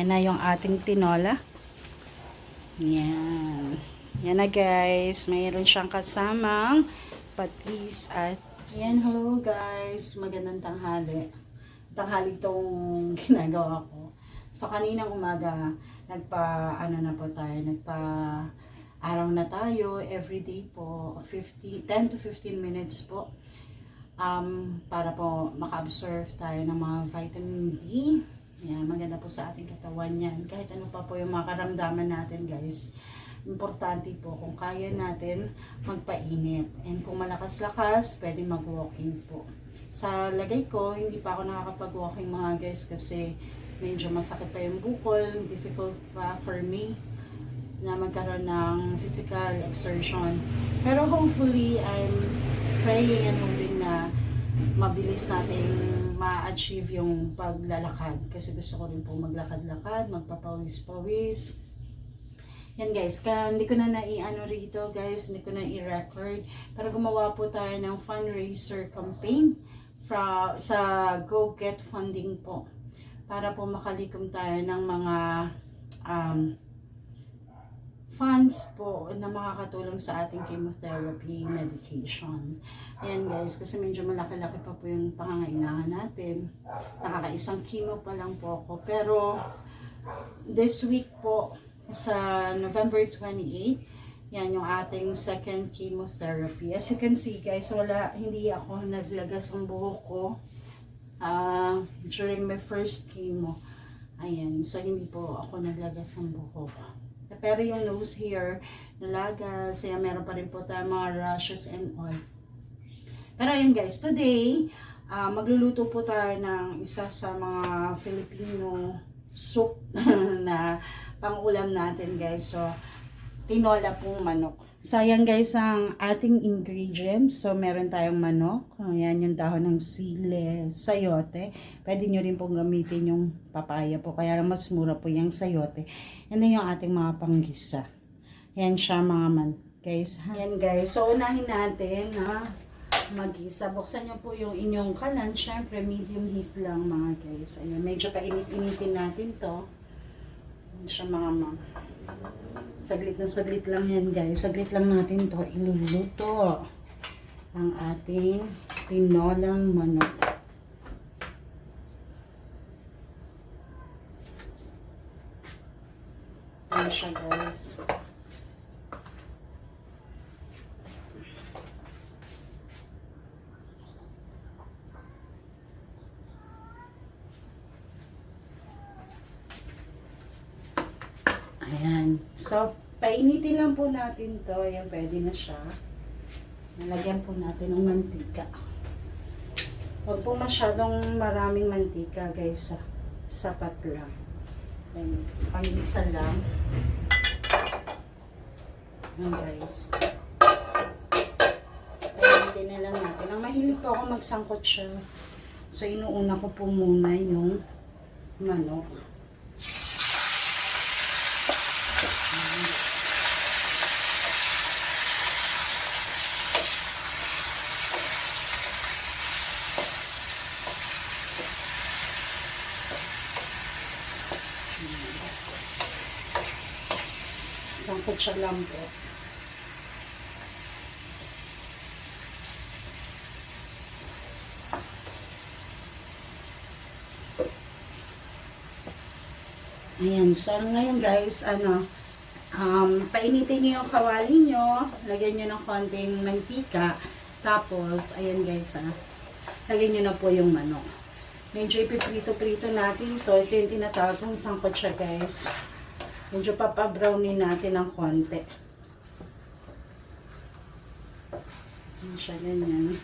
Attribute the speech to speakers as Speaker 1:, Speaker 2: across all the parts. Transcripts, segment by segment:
Speaker 1: Yan na yung ating tinola. Yan. Yan na guys. Mayroon siyang kasamang patis at... Yan, hello guys. Magandang tanghali. Tanghali itong ginagawa ko. So, kaninang umaga, araw na tayo. Everyday po. 10 to 15 minutes po. Para po maka-absorb tayo ng mga vitamin D. Yan, maganda po sa ating katawan yan. Kahit ano pa po yung mga karamdaman natin guys. Importante po kung kaya natin magpainit. And kung malakas-lakas, pwede mag-walking po. Sa lagay ko, hindi pa ako nakakapag-walking mga guys kasi medyo masakit pa yung bukol. Difficult pa for me na magkaroon ng physical exertion. Pero hopefully, I'm praying and hoping na mabilis natin ma-achieve yung paglalakad. Kasi gusto ko rin po maglakad-lakad, magpapawis-pawis. Yan guys, hindi ko na nai-ano rito guys, hindi ko na i-record. Pero gumawa po tayo ng fundraiser campaign sa Go Get Funding po. Para po makalikom tayo ng mga funds po na makakatulong sa ating chemotherapy medication. Ayan guys, kasi medyo malaki-laki pa po yung pangangailangan natin. Nakakaisang chemo pa lang po ako. Pero this week po, sa November 28, yan yung ating second chemotherapy. As you can see guys, hindi ako naglagas ang buhok ko during my first chemo. Ayan, so hindi po ako naglagas ang buhok. Pero yung nose hair, nalagas, meron pa rin po tayong mga rashes and all. Pero ayun guys, today, magluluto po tayo ng isa sa mga Filipino soup na pang-ulam natin guys. So, tinola pong manok. So, ayan guys ang ating ingredients. So, meron tayong manok. Ayan yung dahon ng sili, sayote. Pwede nyo rin pong gamitin yung papaya po. Kaya lang mas mura po yung sayote. And then yung ating mga panggisa. Ayan siya mga guys. Ayan guys. So, unahin natin na mag-isa. Buksan nyo po yung inyong kalan. Siyempre, medium heat lang mga guys. Ayan, medyo painit-initin natin to. Ayan siya mga saglit lang yan guys. Saglit lang natin to iluluto. Ang ating tinolang manok. Ayan siya guys. Ayan. So, painitin lang po natin to. Ayan, pwede na siya. Nalagyan po natin ng mantika. Huwag po masyadong maraming mantika, guys. Sapat lang. Ayan, pang-isa lang. Ayan, guys. Painitin na lang natin. Ang mahilig po ako magsangkot siya. So, inuuna ko po muna yung manok. Sangkot siya lang po. Ayan. So, ngayon guys, painitin niyo yung kawali nyo. Lagyan nyo ng konting mantika. Tapos, ayan guys, lagyan nyo na po yung manok. Medyo ipiprito-prito natin to. Ito yung tinatawag kong sangkot siya guys. Medyo papabrownin natin ng konti. Ayan siya, ganyan.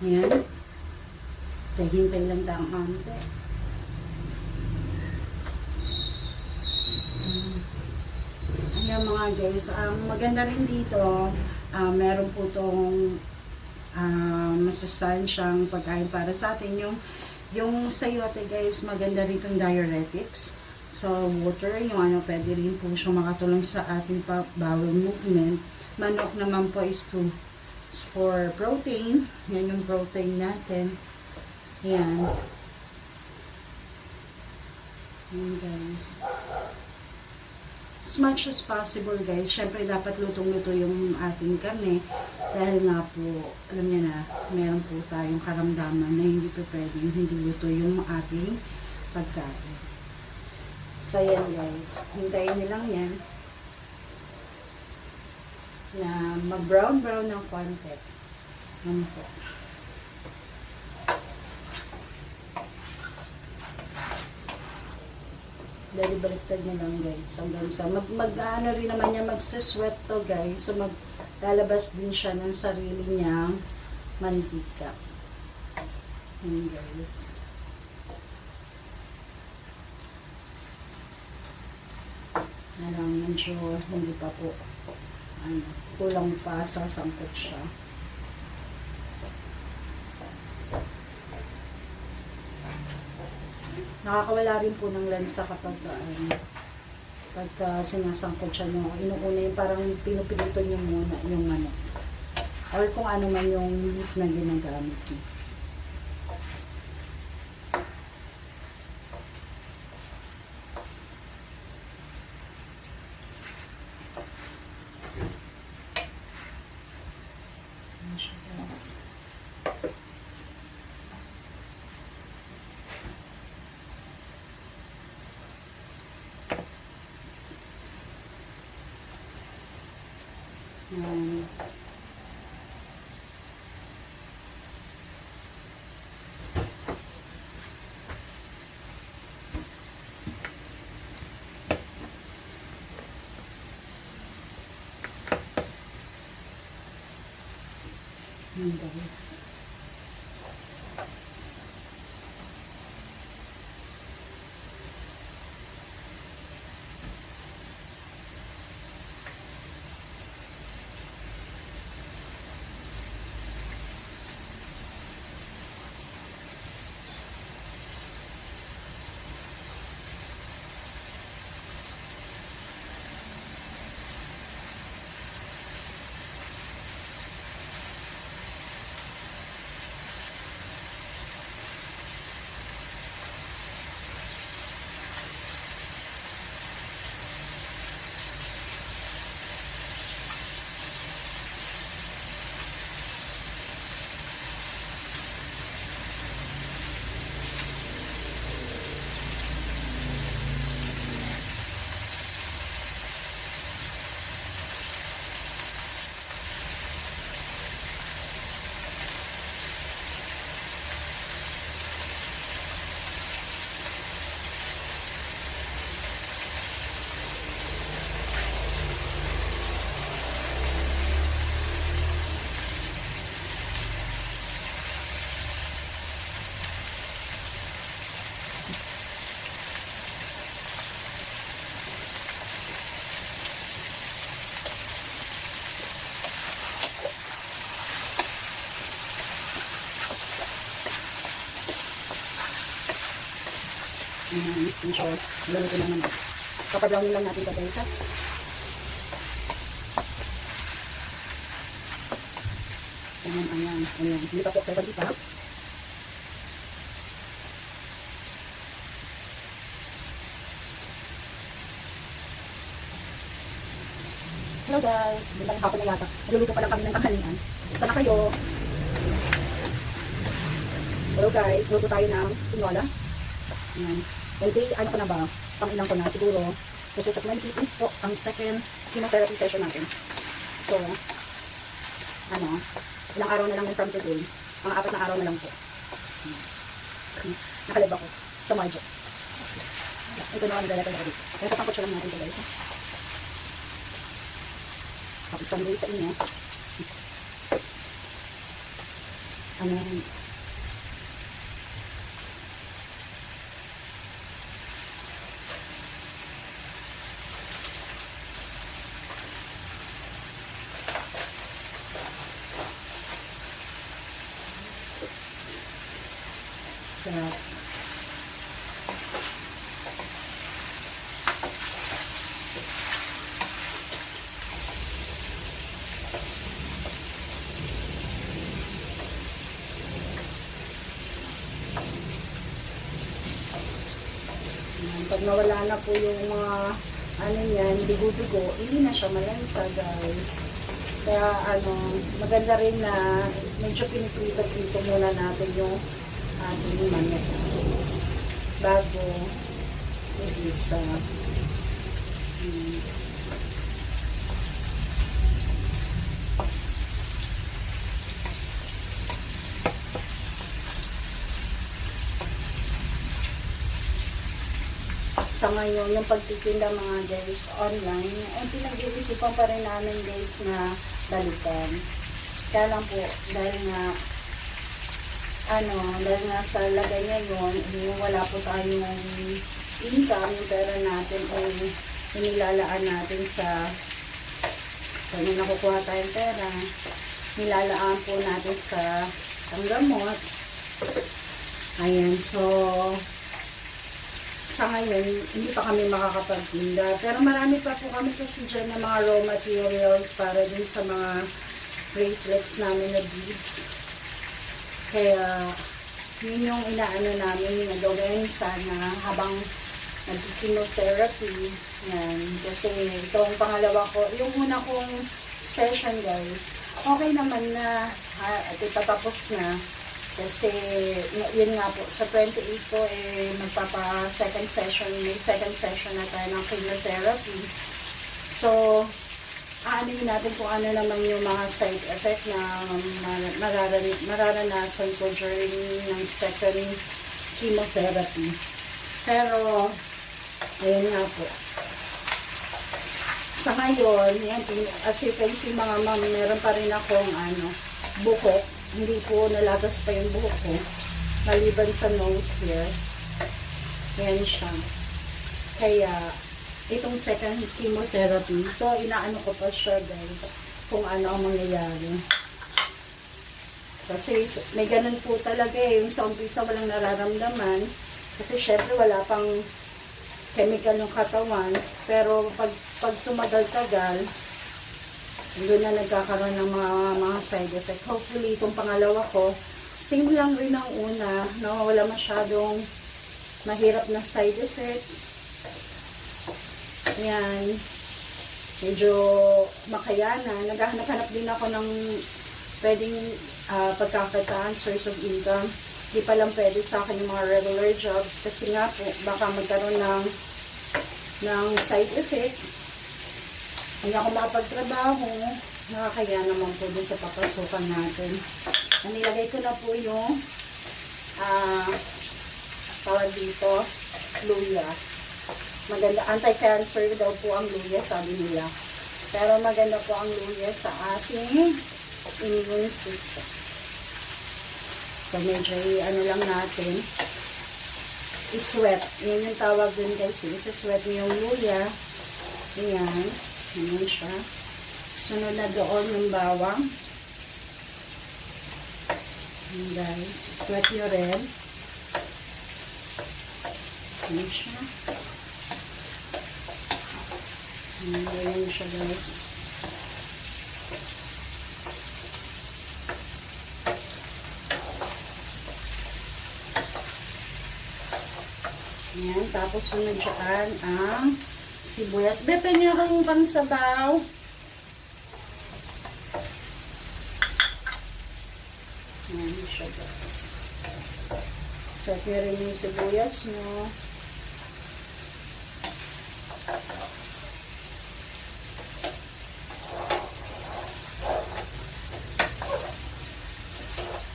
Speaker 1: Ayan. Hintay lang ang ante. Ayan mga guys, maganda rin dito, meron po itong masustansyang pagkain para sa atin. Yung sayote guys, maganda rin itong diuretics. So, water, yung ano, pwede rin po siyang makatulong sa ating bowel movement. Manok naman po is for protein. Yan yung protein natin. Yan. Yan guys. As much as possible guys, syempre dapat lutong-luto yung ating karne dahil nga po, alam niyo na, meron po tayong karamdaman na hindi po pwedeng hindi luto yung ating pagkain. So yan guys, hintayin nyo lang yan na mag-brown-brown ng konti. Ano po. Dali baliktad nyo lang guys. Hanggang sa ano rin naman niya, magsisweat to guys. So maglalabas din siya ng sarili niyang mantika. Ayan guys. Medyo hindi pa po. Kulang pa, sasangkot siya. Nakakawala rin po ng lansa kapag pagka sinasangkot siya nyo. Inuuna yung parang pinupilito nyo muna yung ano. Or kung ano man yung meat na ginagamit nyo. Guys. In short, lalagyan lang naman. Papabrownin lang natin ito guys. Ayan. Hindi pa po, pero di pa. Hello guys, bintang hapon na yata. Nagluluto pa lang kami ng tanghalian. Basta na kayo. Hello guys, luto tayo ng tinola. Ayan. Day, ano ko na ba? Pang-ilang ko na siguro. Kasi sa 28 po, ang second chemotherapy session natin. So, ilang araw na lang from today. Mga 4 na araw na lang po. Nakalib ako sa Marjo. Ito naman naglalagay ako dito. Kaya sasangkot siya lang natin ito guys. Tapos sunday sa inyo. sarap. Pag nawala na po yung mga ano yan, dugo-dugo, hindi na siya malansa, guys. Kaya maganda rin na medyo piniprito-prito muna natin yung ating manok bago i-isa. Sa ngayon, yung pagtitinda mga guys online, ay pinag-iisipan pa rin namin guys na balikan. Kaya lang po, dahil nga sa lagay ngayon, wala po tayong income, yung pera natin ay inilalaan natin sa kung nakukuha tayong pera, nilalaan po natin sa panggamot. Ayan, so sa ngayon, hindi pa kami makakapagtinda. Pero marami pa po kami kasi dyan na mga raw materials para din sa mga bracelets namin na beads. Kaya, yun yung inaano namin na gawin sana habang nag-chemotherapy. Yan. Kasi itong pangalawa ko, yung una kong session guys, okay naman na, itatapos na. Kasi, yun nga po, sa 28 po, magpapa-second session, may second session na tayo ng chemotherapy. So, aanin natin kung ano naman yung mga side effect na mararanasan ko during ng second chemotherapy. Pero, ayun nga po. Sa ngayon, yan, as you can see mga ma'am, meron pa rin akong buhok. Hindi po nalagas pa yung buhok ko. Maliban sa nose here. Yan siya. Kaya, itong second chemotherapy, ito, inaano ko pa siya, guys, kung ano ang mangyayari. Kasi, may ganun po talaga yung sa umpisa walang nararamdaman. Kasi, syempre, wala pang chemical ng katawan. Pero, pag tumagal-tagal, doon na nagkakaroon ng mga side effect. Hopefully, itong pangalawa ko, same lang rin ang una, wala masyadong mahirap na side effect. Yan. Medyo makayanan. Naghahanap din ako ng pwedeng pagkakitaan, source of income. Di pa lang pwede sa akin yung mga regular jobs kasi nga po, baka magkaroon ng side effect. Hindi ako makapagtrabaho, nakakaya naman po dun sa papasukan natin. Nilagay ko na po yung tawag dito, luya. Maganda, anti-cancer daw po ang luya, sabi nila. Pero maganda po ang luya sa ating immune system. So medyo lang natin, i-sweat. Yan yung tawag dun guys, i-sweat niyo yung luya. Ayan. Ayan siya. Sunod na doon yung bawang. Ayan guys. Sweat nyo rin. Ayan siya. Ayan siya guys. Ayan. Tapos sunod dyan ang sibuyas. Bepe niya akong pangsabaw. Ayan siya guys. Set niyo rin yung sibuyas nyo.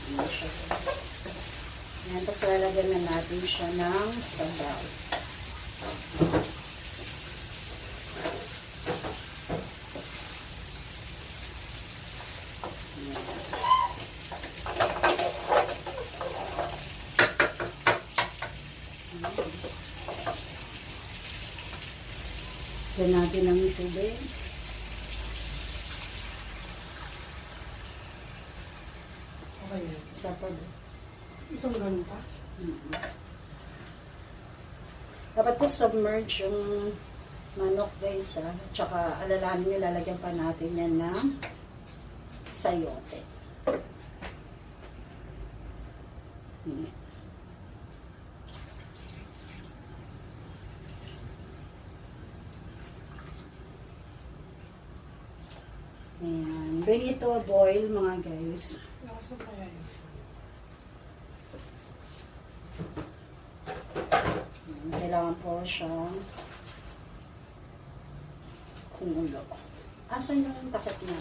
Speaker 1: Ayan siya guys. Ayan, tapos lalagyan na natin siya ng sabaw. Lagyan natin ng tubig. Okay. Isa pa doon.
Speaker 2: Isang ganun pa.
Speaker 1: Dapat po submerge yung manok guys ha. Tsaka alalahanin nyo, lalagyan pa natin yan ng sayote. Ayan. Ayan. Bring it to a boil mga guys.
Speaker 2: Lakas na kaya yun.
Speaker 1: Ayan. Kailangan po siyang kumulo. Asan yung takot niya?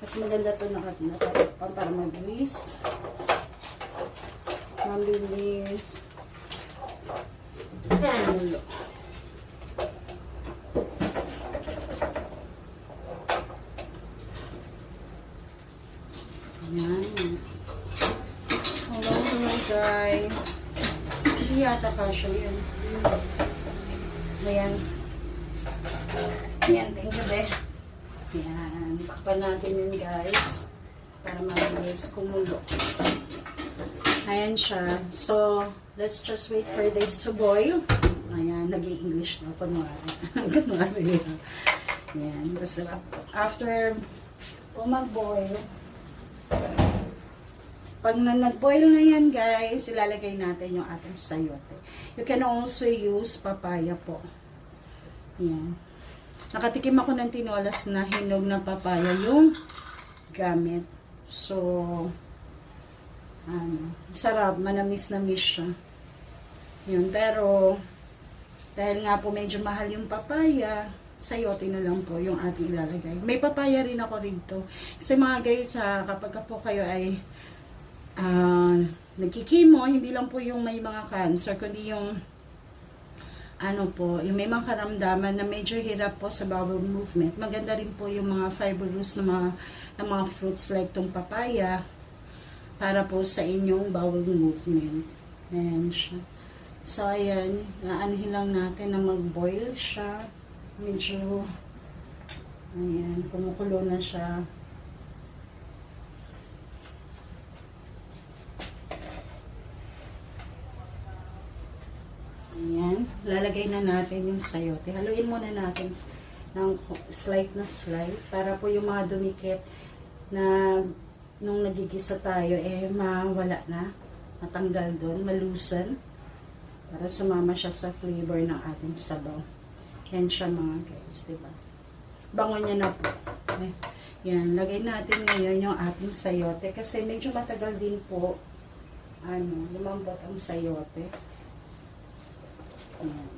Speaker 1: Mas maganda ito nakatakot para mabilis. Mabilis. Kumulo. Ayan. Hello guys. Hindi yata kasya yun. Ayan. Ayan, thank you be. Ayan. Takpan natin yun guys. Para mabilis kumulo. Ayan siya. So, let's just wait for this to boil. Ayan, nag-i-English na. Kunwari. Kunwari. Ayan. Tapos, after mag-boil, pag nag-boil na yan guys, ilalagay natin yung ating sayote. You can also use papaya po. Yan. Nakatikim ako ng tinolas na hinog na papaya yung gamit. So, sarap, manamis-namis siya. Yun, pero, dahil nga po medyo mahal yung papaya, sayote na lang po yung ating ilalagay. May papaya rin ako rito. Kasi mga guys, kapag po kayo ay nagkikimo, hindi lang po yung may mga cancer, kundi yung yung may mga karamdaman na medyo hirap po sa bowel movement. Maganda rin po yung mga fibrous na mga fruits like tong papaya para po sa inyong bowel movement. Ayan siya. So, ayan, anuhin lang natin na mag-boil siya. Medyo, ayan, kumukulo na siya. Ayan, lalagay na natin yung sayote. Haluin muna natin ng slight na slight para po yung mga dumikit na nung nagigisa tayo mawala na, matanggal doon, malusan para sumama siya sa flavor ng ating sabaw. Yan siya mga guys, diba? Bango niya na po. Yan, lagay natin ngayon yung ating sayote kasi medyo matagal din po lumambot ang sayote. Ayan.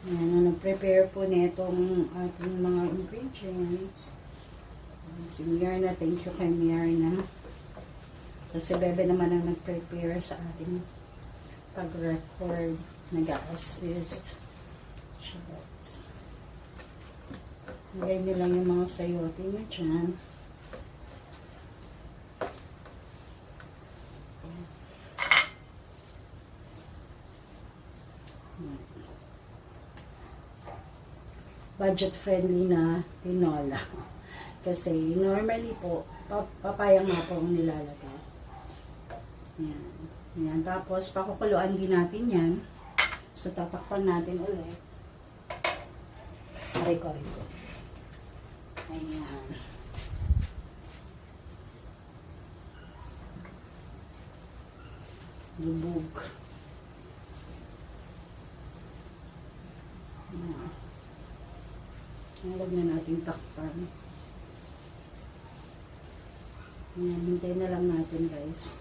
Speaker 1: Ayan, nag-prepare po netong ating mga ingredients. Si Myrna, thank you kay Myrna. Kasi Bebe naman ang nag-prepare sa ating pag-record, nag-assist. Lagay nyo lang yung mga sayote nyo dyan. Budget friendly na tinola. Kasi normally po, papaya nga po ang nilalagay. Yan. Yan. Tapos, pakukuluan din natin yan. So, tatakpan natin ulit. Aray-ko. Ayan. Lubog. Ayan. Huwag na natin takpan. Ayan, hintay na lang natin guys.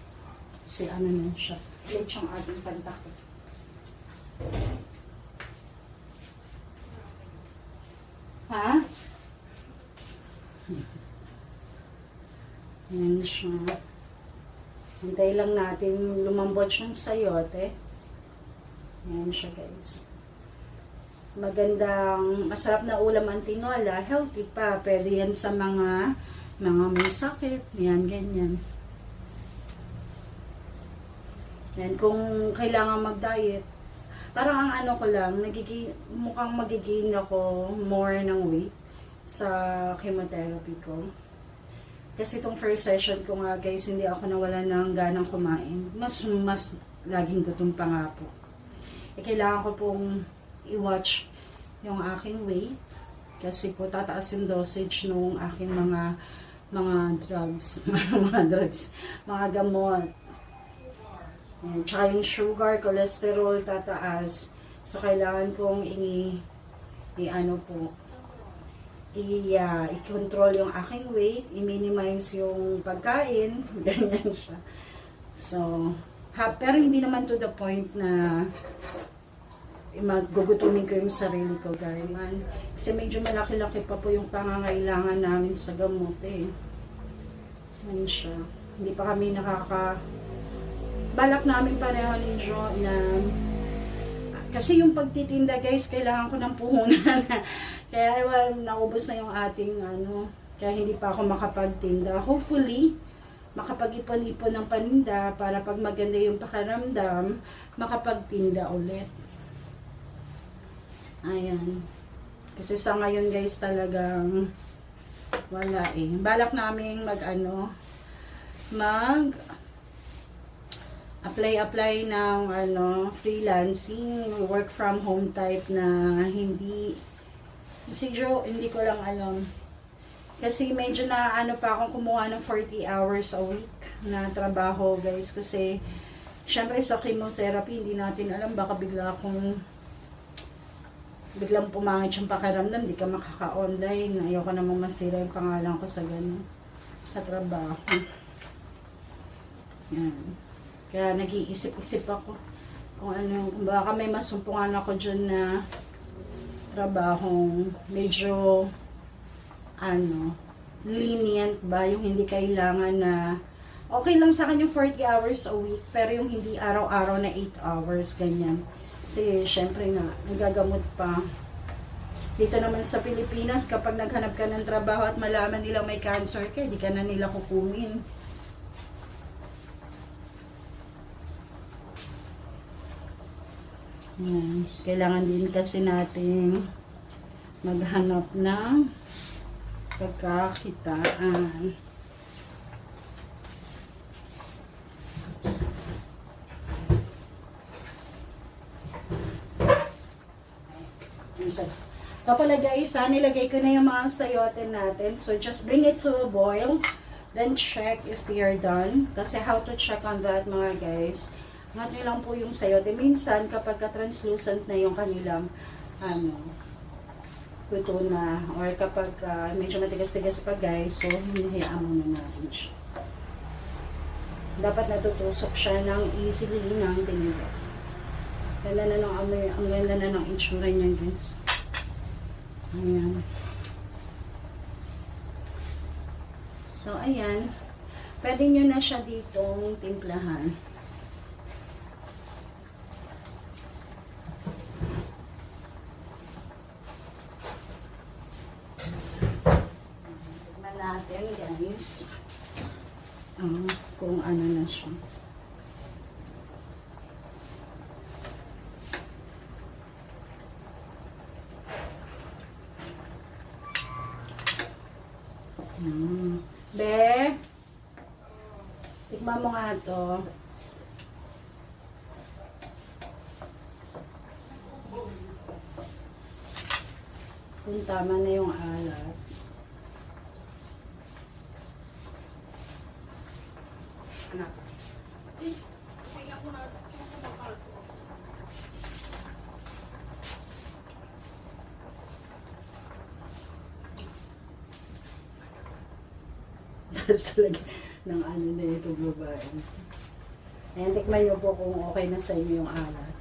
Speaker 1: Kasi ano na siya. Late siyang ating pantakot. Ha? Ayan siya. Hintay lang natin lumambot yung sayote. Ayan siya guys. Magandang, masarap na ulam ang tinola. Healthy pa. Pwede yan sa mga may sakit. Yan, ganyan. Yan, kung kailangan mag-diet, Parang ang ano ko lang, mukhang magigain ako more ng weight sa chemotherapy ko. Kasi itong first session ko nga guys, hindi ako nawala ng ganang kumain. Mas laging gutom pa nga po. Kailangan ko pong i-watch yung aking weight. Kasi po tataas yung dosage ng aking mga drugs. Mga gamot. Ayan. Tsaka yung sugar, cholesterol, tataas. So, kailangan kong i-control yung aking weight, i-minimize yung pagkain, ganyan siya. So, pero hindi naman to the point na maggugutumin ko yung sarili ko, guys. Kasi medyo malaki-laki pa po yung pangangailangan namin sa gamot, eh. Ganyan siya. Hindi pa kami balak namin pareho ni Jo na kasi yung pagtitinda guys, kailangan ko ng puhunan. Kaya naubos na yung ating kaya hindi pa ako makapagtinda. Hopefully, makapag-ipon-ipon ng paninda para pag maganda yung pakiramdam, makapagtinda ulit. Ayan. Kasi sa ngayon guys talagang wala eh. Balak namin apply ng freelancing, work from home type na siguro hindi ko lang alam. Kasi medyo na pa akong kumuha ng 40 hours a week na trabaho guys. Kasi syempre sa chemotherapy, hindi natin alam, baka biglang pumangit yung pakiramdam, di ka makaka-online. Ayoko namang masira yung pangalan ko sa trabaho. Yan. Kaya nag-iisip-isip ako kung baka may masumpungan ako dyan na trabahong medyo lenient ba, yung hindi kailangan na okay lang sa akin yung 40 hours a week, pero yung hindi araw-araw na 8 hours, ganyan. Kasi syempre nga, nagagamot pa. Dito naman sa Pilipinas, kapag naghanap ka ng trabaho at malaman nilang may cancer ka, di ka na nila kukunin. Yan. Kailangan din kasi natin maghanap ng pagkakitaan. Ito pala guys, nilagay ko na yung mga sayote natin. So just bring it to a boil. Then check if they are done. Kasi how to check on that mga guys? Ngat nyo lang po yung sayote. Minsan, kapag translucent na yung kanilang luto na, or kapag medyo matigas-tigas pa guys, so hinahayaan muna natin siya. Dapat natutusok siya ng easily ng tinigo. Ganda na ng amoy, ang ganda na ng itsura niya guys. Ayan. So, ayan. Pwede nyo na siya ditong timplahan. Natin guys kung ano na siya. Be, tikman mo nga to. Kung tama na yung alat. Anak. Tapos talaga ng na ito babae. Ayan, tikman nyo po kung okay na sa inyo yung alat.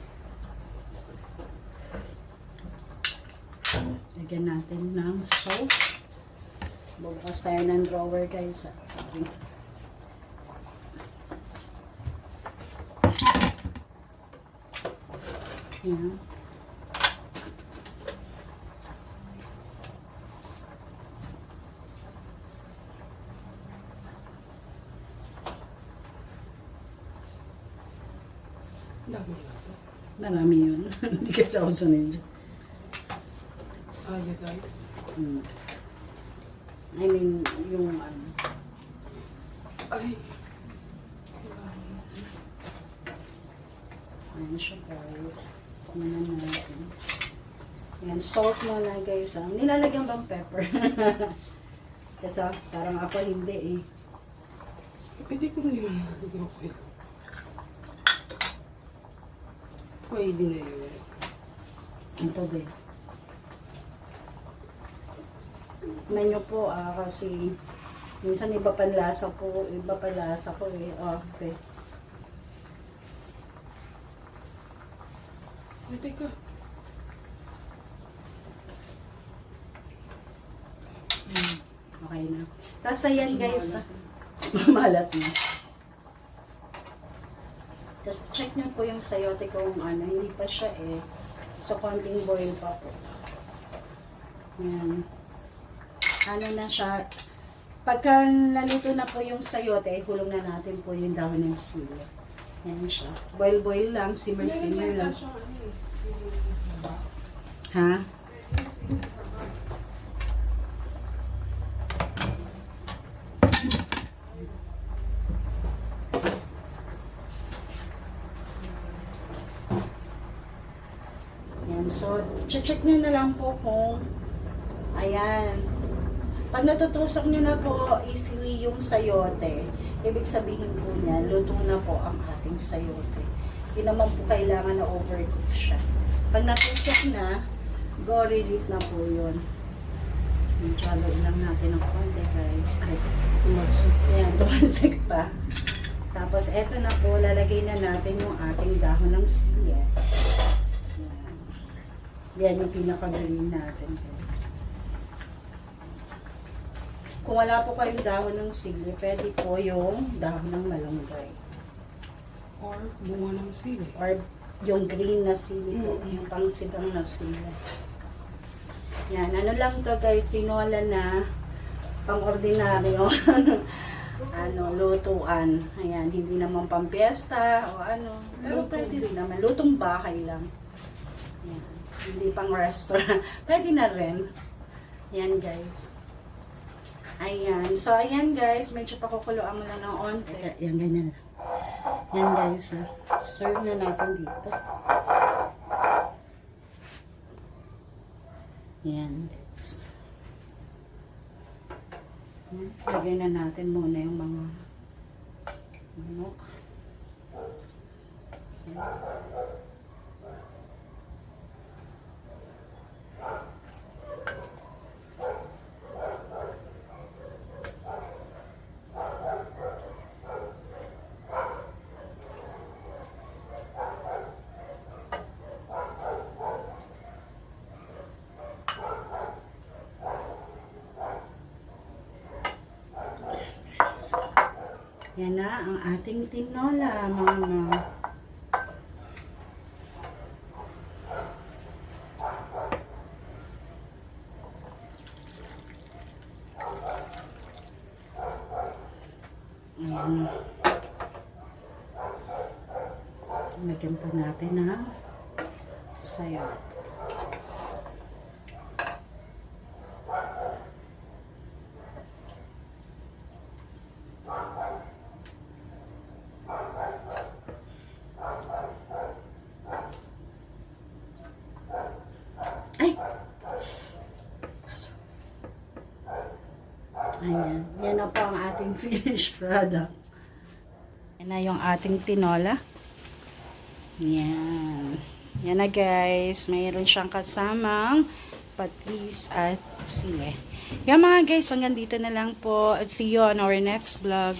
Speaker 1: Lagyan natin ng salt. Bubukas tayo ng drawer guys. Sorry. Ayan.
Speaker 2: Dami lang ito.
Speaker 1: Marami yun. Hindi kasi ako sanay dyan.
Speaker 2: You guys.
Speaker 1: I mean, yung ano.
Speaker 2: Ay.
Speaker 1: Ayan siya guys. Kumanan natin. Ayan, salt muna guys. Nilalagyan bang pepper? Kasi parang ako hindi eh.
Speaker 2: Pwede ko naman nalagyan ko yun. Pwede na yun.
Speaker 1: Ito ba? Menu po kasi minsan iba panlasa po, iba panlasa ko eh. Okay.
Speaker 2: Ay, teka.
Speaker 1: Okay na. Tapos ayan guys, malat na. Tapos check nyo po yung sayote kung ano, hindi pa siya eh. So konting boil pa po. Ayan. Ano na siya. Pagka naluto na po yung sayote, hulong na natin po yung dahon ng sili. Ayan siya. Boil-boil lang, simmer-simmer lang. Ha? Ayan, so, check nyo na lang po kung, ayan. Pag natutusok nyo na po easily yung sayote, ibig sabihin po niya, luto na po ang ating sayote. Hindi naman po kailangan na overcook siya. Pag natusok na, go relief na po yun. Chalo lang natin ng konti guys. Ay,
Speaker 2: Tumagsik.
Speaker 1: ayan, tumasik pa. Tapos eto na po, lalagay na natin yung ating dahon ng sili. Yan yung pinaka-green natin guys. Kung wala po kayong dahon ng sili, pwede po yung dahon ng malunggay.
Speaker 2: Or bunga ng sili.
Speaker 1: Or yung green na sili po, yung pangsidang na sili. Yan, ano lang to guys, tinola na pang-ordinaryo. Ano, lutuan. Ayan, hindi naman pampiesta o ano. Pero pwede rin naman, lutong bahay lang. Ayan, hindi pang restaurant. Pwede na rin. Ayan guys. Ayan. So, ayan guys. Medyo pakukuluan mo na ng onte. Ayan, ganyan. Ayan guys. Serve na natin dito. Ayan guys. Lagay na natin muna yung mga manok. So, yan na ang ating tinola, mga. Ayan. Lagyan po natin ng sayo. Ay! Ayan. Yan na po ang ating finished product. Yan na yung ating tinola. Yan. Yan na guys. Mayroon siyang kasamang patis at sili. Yan mga guys. Hanggang dito na lang po. At see you on our next vlog.